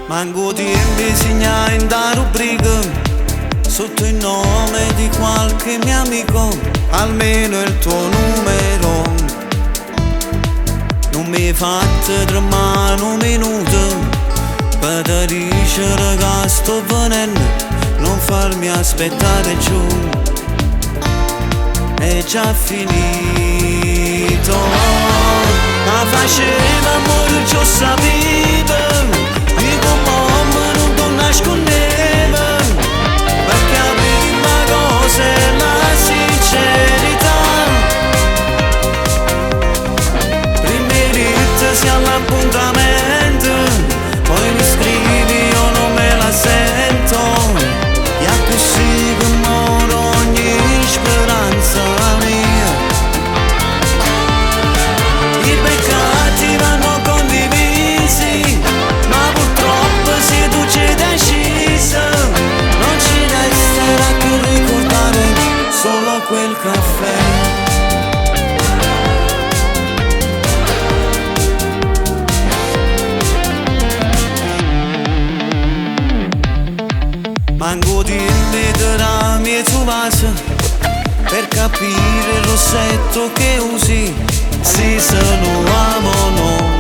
Manco tempo segnai in da rubrica sotto il nome di qualche mio amico, almeno il tuo numero. Non mi fate tremare un minuto per te dicere che sto venendo, non farmi aspettare giù, è già finito. Ma faceva amore, già sapevo, dico mamma non ti nascondeva, perché la prima cosa è la sincerità. Prima diretta sia all'appuntamento, poi mi scrivi io non me la sento, e a così che muore ogni speranza mia. I peccati vanno condivisi, ma purtroppo se tu ci decisa, non ci resterà che ricordare solo quel caffè. Manco di mettere mia vaso per capire il rossetto che usi, se lo amo o no.